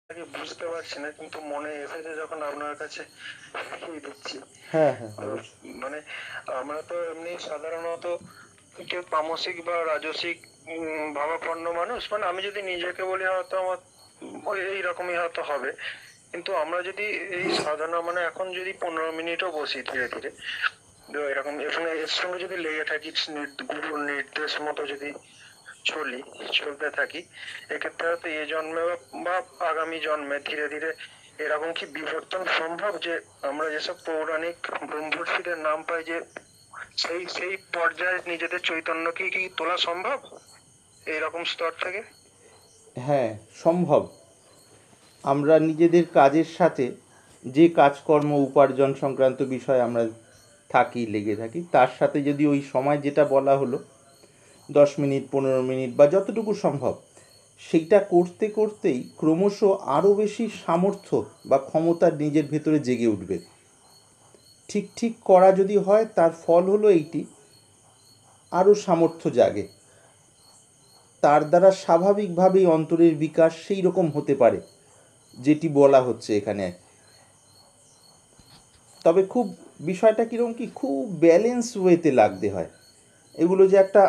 বুঝতে পারছি না, কিন্তু মনে এসেছে যখন আপনার কাছে লিখিয়ে দিচ্ছি। হ্যাঁ হ্যাঁ তো অবশ্যই। মানে আমরা তো এমনি সাধারণত কেউ তামসিক বা রাজসিক ভাবাপন্ন মানুষ, মানে আমি যদি নিজেকে বলি হয়তো আমার ওই এইরকমই হয়তো হবে। কিন্তু আমরা যদি এই সাধনা মানে এখন যদি 15 মিনিটও বসি ধীরে ধীরে, তো এরকম এখানে এর সঙ্গে যদি লেগে থাকি, গুরুর নির্দেশ মতো যদি চলতে থাকি, এক্ষেত্রে হয়তো এ জন্মে বা আগামী জন্মে ধীরে ধীরে এরকম কি বিবর্তন সম্ভব, যে আমরা যেসব পৌরাণিক ব্রহ্মর্ষিদের নাম পাই, যে সেই সেই পর্যায়ে নিজেদের চৈতন্যকে কি তোলা সম্ভব এইরকম স্তর থেকে? হ্যাঁ, সম্ভব। আমরা নিজেদের কাজের সাথে যে কাজকর্ম উপার্জন সংক্রান্ত বিষয় আমরা লেগে থাকি, তার সাথে যদি ওই সময় যেটা বলা হলো 10 মিনিট 15 মিনিট বা যতটুকু সম্ভব সেইটা করতে করতেই ক্রমশ আরও বেশি সামর্থ্য বা ক্ষমতা নিজের ভেতরে জেগে উঠবে। ঠিক ঠিক করা যদি হয়, তার ফল হলো এইটি, আরও সামর্থ্য জাগে। তার দ্বারা স্বাভাবিকভাবেই অন্তরের বিকাশ সেই রকম হতে পারে যেটি বলা হচ্ছে এখানে। তবে খুব বিষয়টা কীরকম কি, খুব ব্যালেন্স ওয়েতে লাগতে হয়। এগুলো যে একটা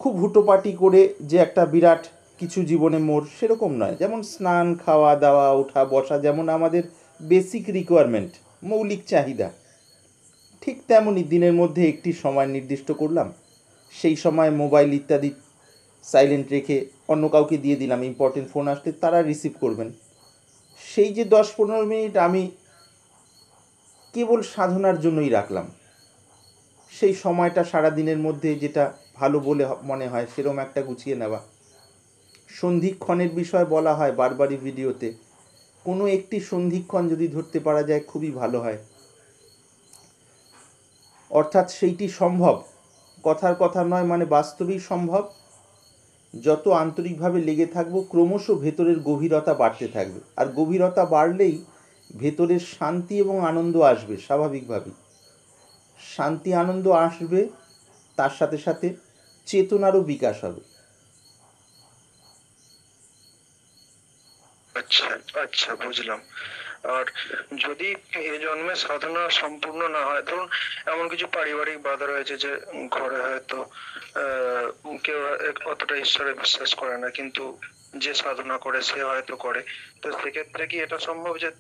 খুব হুটোপাটি করে যে একটা বিরাট কিছু জীবনে মোড়, সেরকম নয়। যেমন স্নান, খাওয়া দাওয়া, ওঠা বসা যেমন আমাদের বেসিক রিকোয়ারমেন্ট, মৌলিক চাহিদা, ঠিক তেমনই দিনের মধ্যে একটি সময় নির্দিষ্ট করলাম, সেই সময় মোবাইল ইত্যাদি সাইলেন্ট রেখে অন্য কাউকে দিয়ে দিলাম, ইম্পর্টেন্ট ফোন আসলে তারা রিসিভ করবেন। সেই যে 10-15 মিনিট আমি কেবল সাধনার জন্যই রাখলাম, সেই সময়টা সারা দিনের মধ্যে যেটা ভালো বলে মনে হয় সেরকম একটা গুছিয়ে নেওয়া। সন্ধিক্ষণের বিষয় বলা হয় বারবারই ভিডিওতে, কোনো একটি সন্ধিক্ষণ যদি ধরতে পারা যায় খুবই ভালো হয়। অর্থাৎ সেইটি সম্ভব, কথার কথা নয়, মানে বাস্তবেই সম্ভব। যত আন্তরিকভাবে লেগে থাকবো ক্রমশ ভেতরের গভীরতা বাড়তে থাকবে, আর গভীরতা বাড়লেই ভেতরের শান্তি এবং আনন্দ আসবে স্বাভাবিকভাবেই। শান্তি আনন্দ আসবে, তার সাথে সাথে চেতনারও বিকাশ হবে। আচ্ছা, আচ্ছা, বুঝলাম। আর যদি এ জন্মে সাধনা সম্পূর্ণ না হয়, ধরুন এমন কিছু পারিবারিক বাধা রয়েছে যে ঘরে হয়তো কেউ অতটা ঈশ্বরে বিশ্বাস করে না, কিন্তু যে সাধনা করে সে হয়তো করে, তো সেক্ষেত্রে কি এটা সম্ভব যে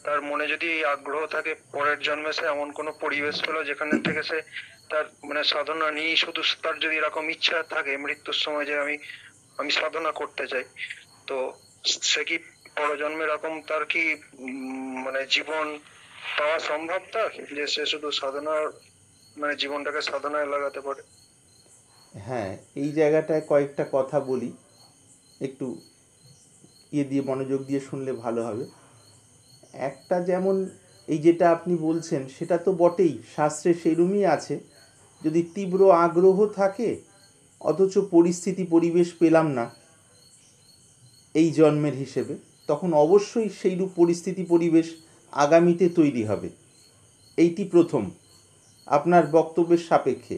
তার মনে যদি এই আগ্রহ থাকে, পরের জন্মে সে এমন কোনো পরিবেশ পেলো যেখানে থেকে সে তার মানে সাধনা নিয়ে, শুধু তার যদি এরকম ইচ্ছা থাকে মৃত্যুর সময় যে আমি আমি সাধনা করতে চাই, তো সে কি পরজন্মে এরকম তার কি মানে জীবন পাওয়া সম্ভব তার, যে সে শুধু সাধনার মানে জীবনটাকে সাধনায় লাগাতে পারে? হ্যাঁ, এই জায়গাটায় কয়েকটা কথা বলি, একটু দিয়ে মনোযোগ দিয়ে শুনলে ভালো হবে। একটা যেমন এই যেটা আপনি বলছেন সেটা তো বটেই, শাস্ত্রে সেরমই আছে। যদি তীব্র আগ্রহ থাকে অথচ পরিস্থিতি পরিবেশ পেলাম না এই জন্মের হিসেবে, তখন অবশ্যই সেইরূপ পরিস্থিতি পরিবেশ আগামীতে তৈরি হবে। এইটি প্রথম, আপনার বক্তব্যের সাপেক্ষে।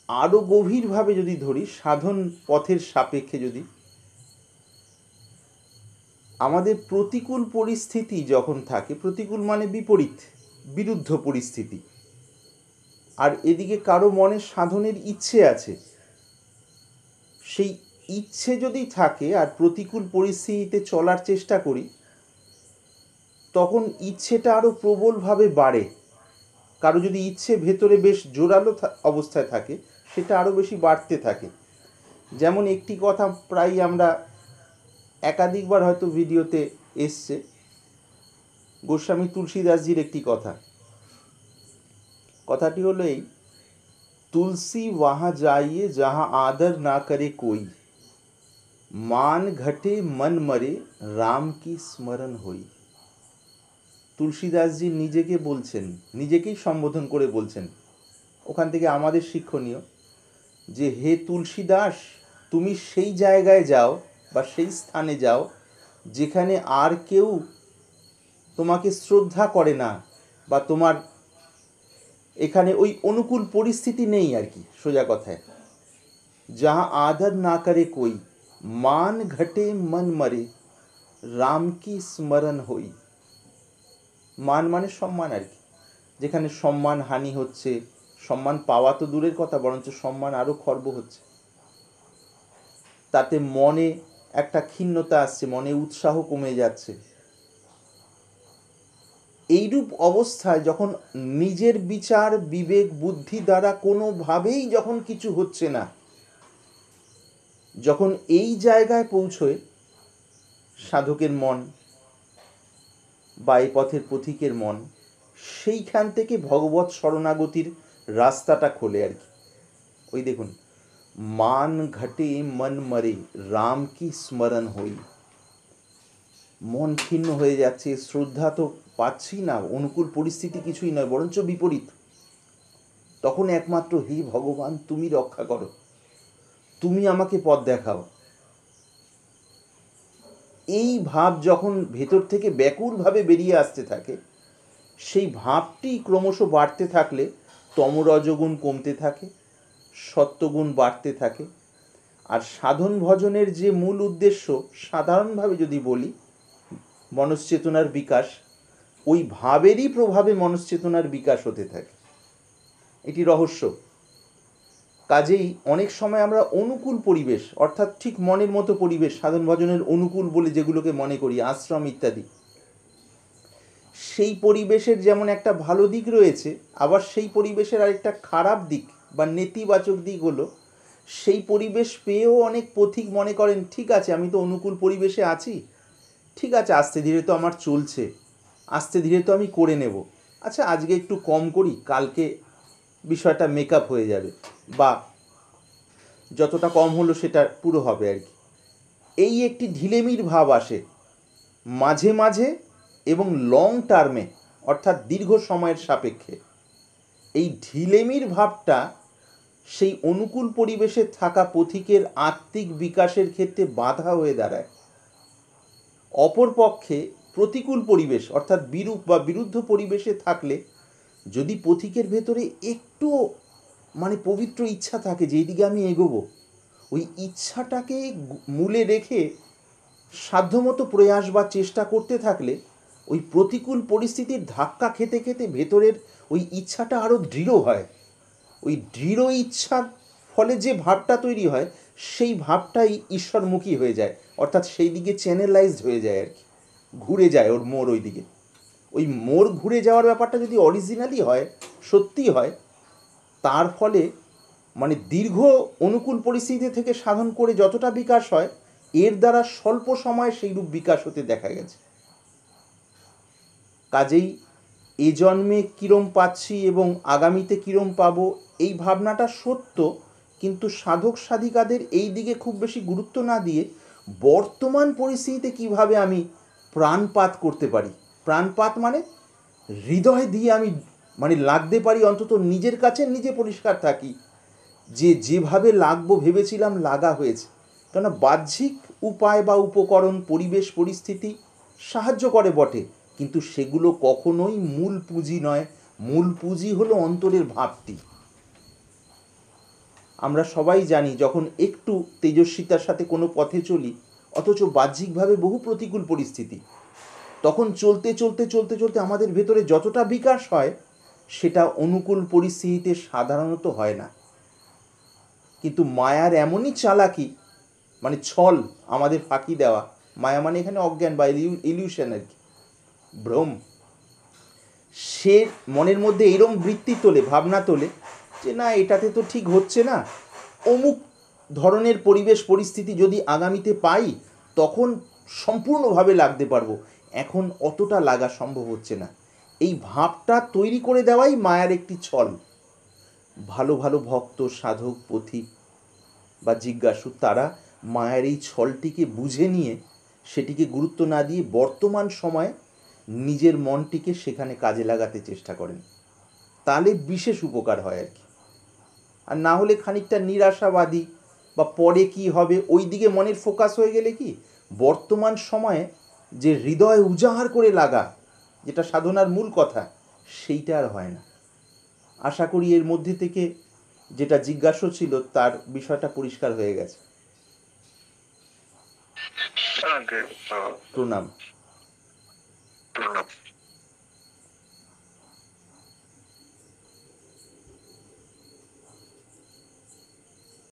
আরও গভীরভাবে যদি ধরি, সাধন পথের সাপেক্ষে যদি, আমাদের প্রতিকূল পরিস্থিতি যখন থাকে, প্রতিকূল মানে বিপরীত, বিরুদ্ধ পরিস্থিতি, আর এদিকে কারো মনে সাধনের ইচ্ছে আছে, সেই ইচ্ছে যদি থাকে আর প্রতিকূল পরিস্থিতিতে চলার চেষ্টা করি, তখন ইচ্ছেটা আরও প্রবলভাবে বাড়ে। কারো যদি ইচ্ছে ভেতরে বেশ জোরালো অবস্থায় থাকে, সেটা আরও বেশি বাড়তে থাকে। যেমন একটি কথা প্রায় আমরা একাধিকবার হয়তো ভিডিওতে এসছে, গোস্বামী তুলসীদাসজির একটি কথা। কথাটি হলো এই, তুলসী वहाँ जाइए जहाँ आदर ना करे कोई, मान घटे मन मरे राम की स्मरण होई। তুলসীদাসজি নিজেকে বলছেন, নিজেকেই সম্বোধন করে বলছেন, ওখান থেকে আমাদের শিক্ষণীয় যে হে তুলসীদাস, তুমি সেই জায়গায় যাও বা সেই স্থানে যাও যেখানে আর কেউ তোমাকে শ্রদ্ধা করে না, বা তোমার এখানে ওই অনুকূল পরিস্থিতি নেই আর কি, সোজা কথায়। যাহা আদর না করে কই, মান ঘটে মন মরে রাম কি স্মরণ হই। মান মানে সম্মান আর কি, যেখানে সম্মান হানি হচ্ছে, সম্মান পাওয়া তো দূরের কথা, বরঞ্চ সম্মান আরও খর্ব হচ্ছে, তাতে মনে একটা ক্ষীণতা আসছে, মনে উৎসাহ কমে যাচ্ছে। এইরূপ অবস্থায় যখন নিজের বিচার বিবেক বুদ্ধি দ্বারা কোনোভাবেই যখন কিছু হচ্ছে না, যখন এই জায়গায় পৌঁছয় সাধকের মন বা এই পথের পথিকের মন, সেইখান থেকে ভগবত শরণাগতির রাস্তাটা খোলে আর কি। ওই দেখুন, মান ঘটে মন মরে রাম কি স্মরণ হই। মন ক্ষীণ হয়ে যাচ্ছে, শ্রদ্ধা তো পাচ্ছি না, অনুকূল পরিস্থিতি কিছুই নয়, বরঞ্চ বিপরীত। তখন একমাত্র হে ভগবান তুমি রক্ষা করো, তুমি আমাকে পথ দেখাও। এই ভাব যখন ভেতর থেকে ব্যাকুলভাবে বেরিয়ে আসতে থাকে, সেই ভাবটি ক্রমশ বাড়তে থাকলে তমরজগুণ কমতে থাকে, সত্যগুণ বাড়তে থাকে। আর সাধন ভজনের যে মূল উদ্দেশ্য, সাধারণভাবে যদি বলি, মনশ্চেতনার বিকাশ, ওই ভাবেরই প্রভাবে মনশ্চেতনার বিকাশ হতে থাকে। এটি রহস্য। কাজেই অনেক সময় আমরা অনুকূল পরিবেশ, অর্থাৎ ঠিক মনের মতো পরিবেশ, সাধন ভজনের অনুকূল বলে যেগুলোকে মনে করি, আশ্রম ইত্যাদি, সেই পরিবেশের যেমন একটা ভালো দিক রয়েছে, আবার সেই পরিবেশের আরেকটা খারাপ দিক বা নেতিবাচক দিক হলো, সেই পরিবেশ পেয়েও অনেক পথিক মনে করেন ঠিক আছে আমি তো অনুকূল পরিবেশে আছি, ঠিক আছে আস্তে ধীরে তো আমার চলছে, আস্তে ধীরে তো আমি করে নেব, আচ্ছা আজকে একটু কম করি, কালকে বিষয়টা মেকআপ হয়ে যাবে, বা যতটা কম হলো সেটা পুরো হবে আর কি। এই একটি ঢিলেমির ভাব আসে মাঝে মাঝে এবং লং টার্মে, অর্থাৎ দীর্ঘ সময়ের সাপেক্ষে। এই ঢিলেমির ভাবটা সেই অনুকূল পরিবেশে থাকা পথিকের আত্মিক বিকাশের ক্ষেত্রে বাধা হয়ে দাঁড়ায়। অপরপক্ষে প্রতিকূল পরিবেশ, অর্থাৎ বিরূপ বা বিরুদ্ধ পরিবেশে থাকলে যদি পথিকের ভেতরে একটু মানে পবিত্র ইচ্ছা থাকে যে এইদিকে আমি এগোবো, ওই ইচ্ছাটাকে মূলে রেখে সাধ্যমতো প্রয়াস বা চেষ্টা করতে থাকলে ওই প্রতিকূল পরিস্থিতির ধাক্কা খেতে খেতে ভেতরের ওই ইচ্ছাটা আরও দৃঢ় হয়। ওই দৃঢ় ইচ্ছার ফলে যে ভাবটা তৈরি হয়, সেই ভাবটাই ঈশ্বরমুখী হয়ে যায়, অর্থাৎ সেই দিকে চ্যানেলাইজড হয়ে যায় আর কি, ঘুরে যায় ওর মোড় ওই দিকে। ওই মোড় ঘুরে যাওয়ার ব্যাপারটা যদি অরিজিনালি হয়, সত্যি হয়, তার ফলে মানে দীর্ঘ অনুকূল পরিস্থিতি থেকে সাধন করে যতটা বিকাশ হয়, এর দ্বারা স্বল্প সময়ে সেইরূপ বিকাশ হতে দেখা গেছে। কাজেই এ জন্মে কীরম পাচ্ছি এবং আগামীতে কীরম পাবো, এই ভাবনাটা সত্য, কিন্তু সাধক সাধিকাদের এই দিকে খুব বেশি গুরুত্ব না দিয়ে বর্তমান পরিস্থিতিতে কিভাবে আমি প্রাণপাত করতে পারি, প্রাণপাত মানে হৃদয় দিয়ে আমি মানে লাগতে পারি, অন্তত নিজের কাছে নিজে পরিষ্কার থাকি যে যেভাবে লাগবো ভেবেছিলাম লাগা হয়েছে। কেননা বাহ্যিক উপায় বা উপকরণ, পরিবেশ পরিস্থিতি সাহায্য করে বটে, কিন্তু সেগুলো কখনোই মূল পুঁজি নয়। মূল পুঁজি হলো অন্তরের ভাবটি। আমরা সবাই জানি যখন একটু তেজস্বিতার সাথে কোনো পথে চলি, অথচ বাহ্যিকভাবে বহু প্রতিকূল পরিস্থিতি, তখন চলতে চলতে চলতে চলতে আমাদের ভেতরে যতটা বিকাশ হয়, সেটা অনুকূল পরিস্থিতিতে সাধারণত হয় না। কিন্তু মায়ার এমনই চালাকি, মানে ছল আমাদের ফাঁকি দেওয়া, মায়া মানে এখানে অজ্ঞান বা ইলিউশন আর কি, ভ্রম, সে মনের মধ্যে এরম বৃত্তি তোলে, ভাবনা তোলে যে না এটাতে তো ঠিক হচ্ছে না, অমুক ধরনের পরিবেশ পরিস্থিতি যদি আগামীতে পাই তখন সম্পূর্ণভাবে লাগতে পারবো, এখন অতটা লাগা সম্ভব হচ্ছে না। এই ভাবটা তৈরি করে দেওয়াই মায়ার একটি ছল। ভালো ভালো ভক্ত সাধক পথিক বা জিজ্ঞাসু তারা মায়ের এই ছলটিকে বুঝে নিয়ে সেটিকে গুরুত্ব না দিয়ে বর্তমান সময়ে নিজের মনটিকে সেখানে কাজে লাগাতে চেষ্টা করেন, তাহলে বিশেষ উপকার হয় আর কি। আর না হলে খানিকটা নিরাশাবাদী বা পরে কি হবে ওই দিকে মনের ফোকাস হয়ে গেলে কি বর্তমান সময়ে যে হৃদয় উজাহার করে লাগা, যেটা সাধনার মূল কথা, সেইটা আর হয় না। আশা করি এর মধ্যে থেকে যেটা জিজ্ঞাসা ছিল তার বিষয়টা পরিষ্কার হয়ে গেছে। আগে বাবা প্রণাম। প্রণাম।